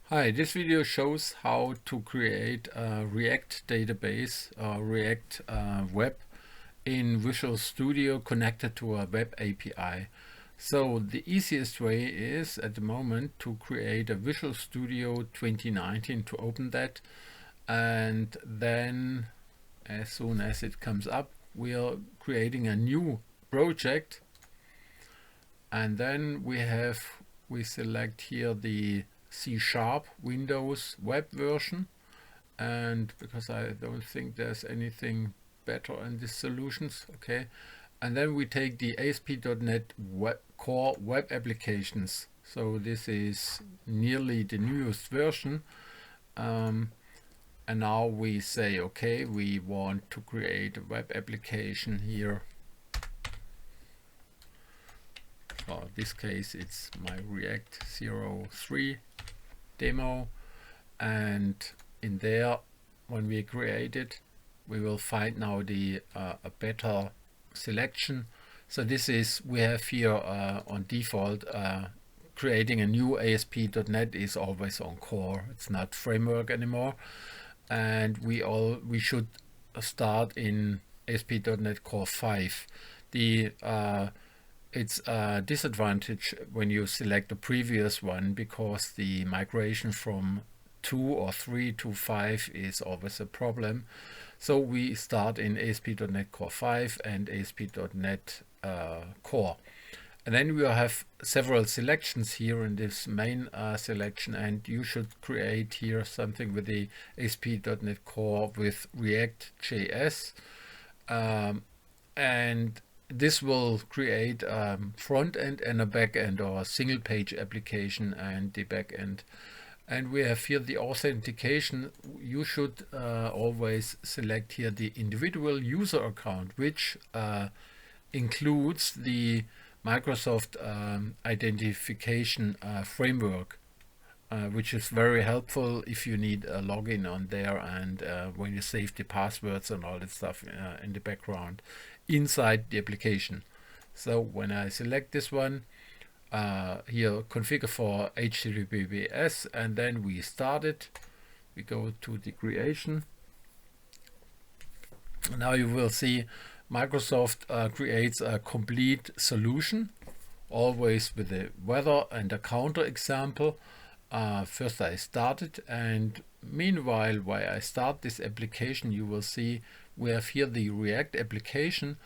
Hi, this video shows how to create a React database or React web in Visual Studio connected to a web API. So the easiest way is at the moment to create a Visual Studio 2019 to open that, and then as soon as it comes up we are creating a new project, and then we select here the C# Windows web version, and because I don't think there's anything better in these solutions, okay, and then we take the ASP.NET Core web applications. So this is nearly the newest version, and now we say okay, we want to create a web application here. For this case it's my React 03 demo, and in there, when we create it, we will find now the a better selection. So this is, we have here on default, creating a new ASP.NET is always on core, it's not framework anymore, and we should start in ASP.NET Core 5. It's a disadvantage when you select the previous one, because the migration from 2 or 3 to 5 is always a problem. So we start in ASP.NET Core 5 and ASP.NET Core. And then we have several selections here in this main selection, and you should create here something with the ASP.NET Core with React.js. And this will create a front end and a back end, or a single page application and the back end. And we have here the authentication. You should always select here the individual user account, which includes the Microsoft identification framework, which is very helpful if you need a login on there, and when you save the passwords and all that stuff in the background inside the application. So when I select this one, here configure for HTTPS, and then we start it. We go to the creation. Now you will see Microsoft creates a complete solution, always with a weather and a counter example. First I start it, and meanwhile while I start this application, you will see we have here the React application.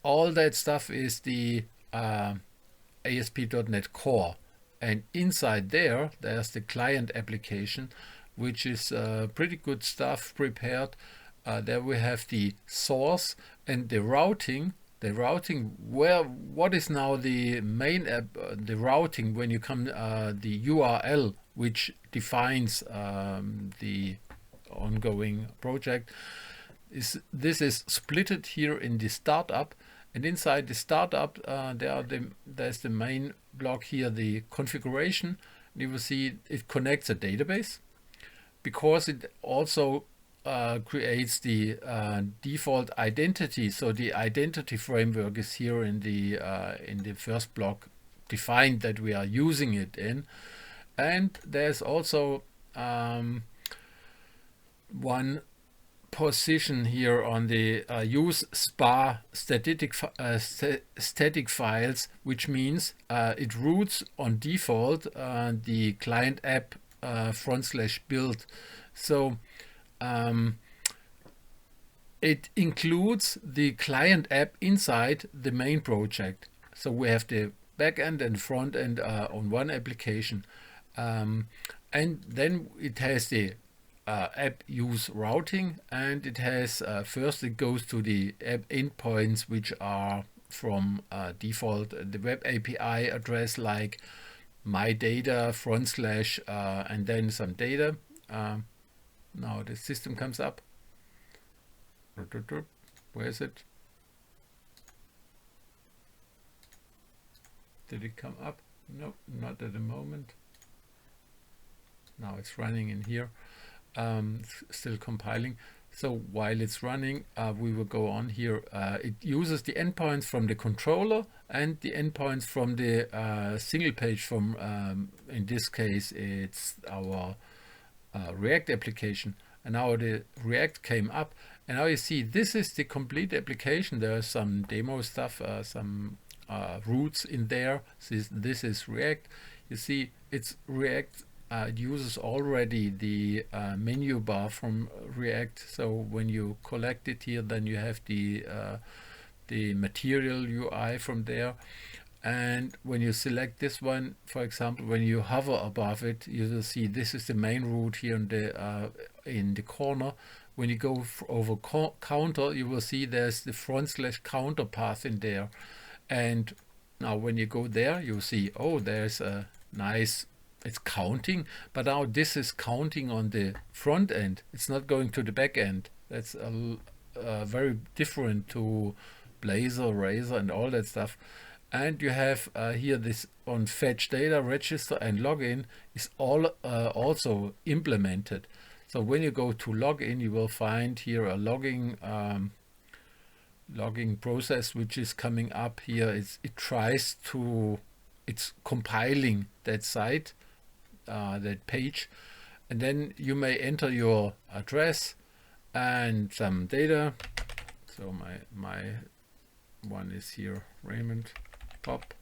All that stuff is the ASP.NET Core, and inside there's the client application, which is pretty good stuff prepared. There we have the source and the routing. What is now the main app, the routing when you come the URL, which defines the ongoing project. This is splitted here in the startup, and inside the startup there's the main block here, the configuration. You will see it connects a database, because it also creates the default identity. So the identity framework is here in the first block defined that we are using it in. And there's also one position here on the use spa static files, which means it roots on default the client app /build. So it includes the client app inside the main project. So we have the backend and front end on one application, and then it has the app use routing, and it has first it goes to the app endpoints, which are from default the web API address, like my data / and then some data. Now the system comes up. Where is it? Did it come up? No, not at the moment. Now it's running in here, still compiling. So while it's running, we will go on here. It uses the endpoints from the controller and the endpoints from the single page from, in this case, it's our React application. And now the React came up. And now you see this is the complete application. There's some demo stuff, some roots in there. This is React. You see it's React. It uses already the menu bar from React. So when you collect it here, then you have the material UI from there. And when you select this one, for example, when you hover above it, you will see this is the main root here in the corner. When you go over counter, you will see there's the /counter path in there. And now when you go there, you see, oh, there's a nice, it's counting, but now this is counting on the front end. It's not going to the back end. That's very different to Blazor, Razor, and all that stuff. And you have here this on fetch data, register, and login is all also implemented. So when you go to login, you will find here a logging process which is coming up here. It's compiling that site, that page, and then you may enter your address and some data. So my one is here, Raymond Pop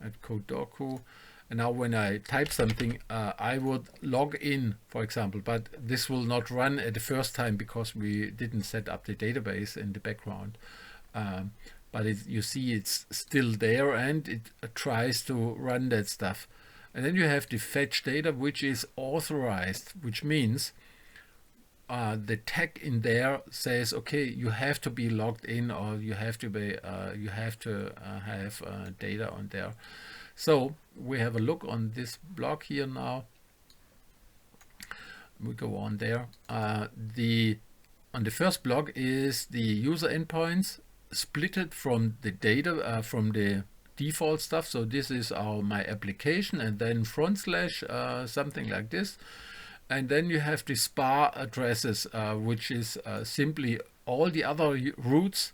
at Codedoku. And now when I type something, I would log in, for example, but this will not run at the first time because we didn't set up the database in the background. But you see it's still there and it tries to run that stuff. And then you have the fetch data, which is authorized, which means the tag in there says, okay, you have to be logged in, or you have to be, have data on there. So we have a look on this block here now. We go on there. On the first block is the user endpoints splitted from the data from the default stuff. So this is my application, and then / something like this. And then you have the spa addresses, which is simply all the other roots,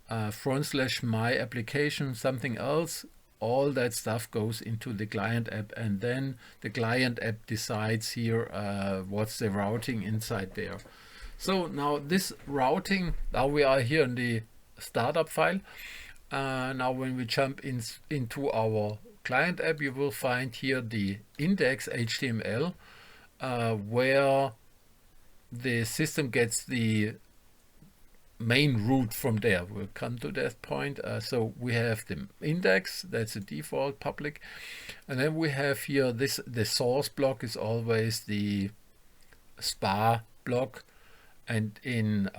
/ my application, something else. All that stuff goes into the client app, and then the client app decides here what's the routing inside there. So now this routing, now we are here in the startup file. Now when we jump into our client app, you will find here the index HTML, where the system gets the main root from there. We'll come to that point. So we have the index, that's the default public, and then we have here the source block is always the spa block, and in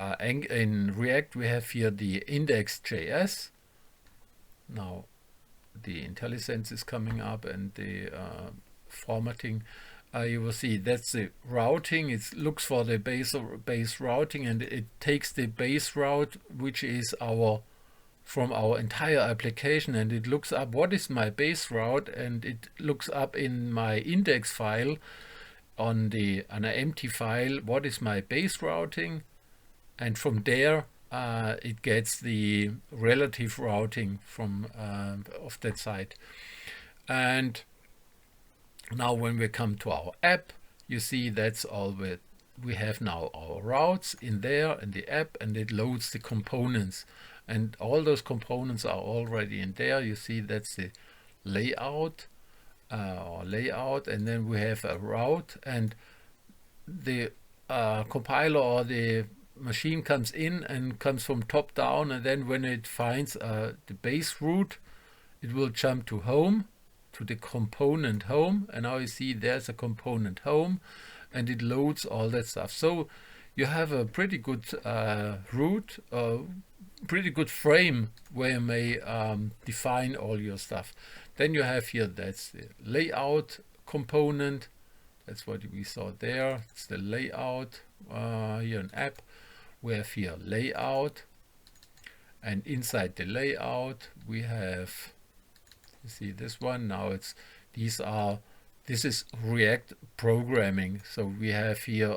React we have here the index.js. Now the IntelliSense is coming up and the formatting. You will see that's the routing. It looks for the base routing, and it takes the base route, which is from our entire application, and it looks up what is my base route, and it looks up in my index file on an empty file what is my base routing, and from there it gets the relative routing from of that site. And now when we come to our app, you see that's all we have now our routes in there in the app, and it loads the components, and all those components are already in there. You see that's the layout, and then we have a route, and the compiler or the machine comes in and comes from top down, and then when it finds the base route, it will jump to home, to the component home, and now you see there's a component home, and it loads all that stuff. So you have a pretty good route, pretty good frame where you may define all your stuff. Then you have here, that's the layout component. That's what we saw there. It's the layout here in app. We have here layout, and inside the layout we have, you see this one. Now these are This is React programming. So we have here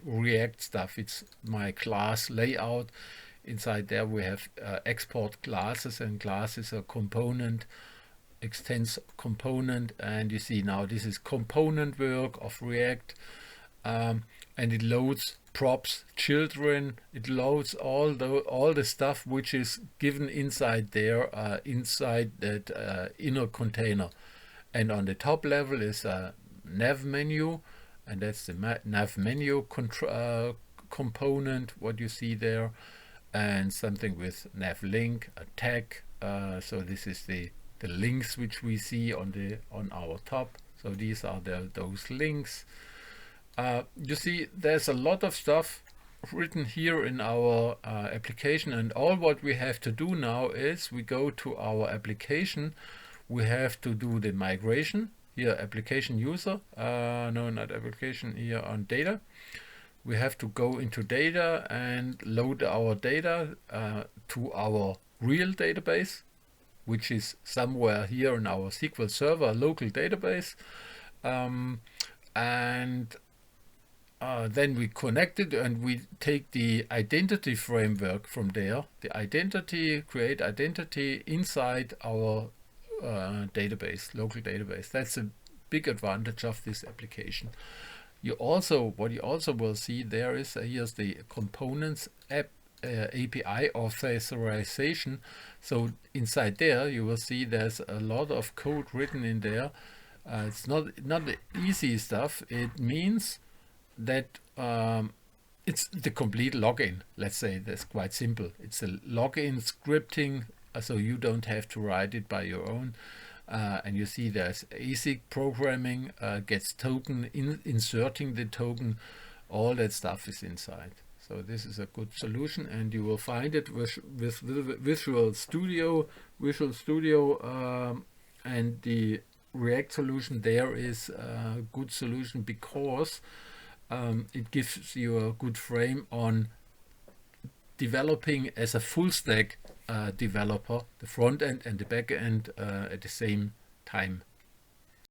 React stuff. It's my class layout. Inside there we have export classes, and class is a component, extends component, and you see now this is component work of React, and it loads props, children. It loads all the stuff which is given inside there, inside that inner container. And on the top level is a nav menu, and that's the nav menu component, what you see there, and something with nav link, a tag. So this is the links which we see on our top. So these are those links. You see, there's a lot of stuff written here in our application, and all what we have to do now is we go to our application. We have to do the migration here, application user, no, not application, here on data. We have to go into data and load our data to our real database, which is somewhere here in our SQL Server local database. And then we connect it, and we take the identity framework from there, the identity, create identity inside our database, local database. That's a big advantage of this application. What you also will see there is here's the components API authorization. So inside there you will see there's a lot of code written in there. It's not the easy stuff. It means that it's the complete login. Let's say that's quite simple. It's a login scripting, so you don't have to write it by your own. And you see there's ASIC programming, gets token, inserting the token, all that stuff is inside. So this is a good solution, and you will find it with Visual Studio. And the React solution there is a good solution because it gives you a good frame on developing as a full stack developer, the front end and the back end at the same time.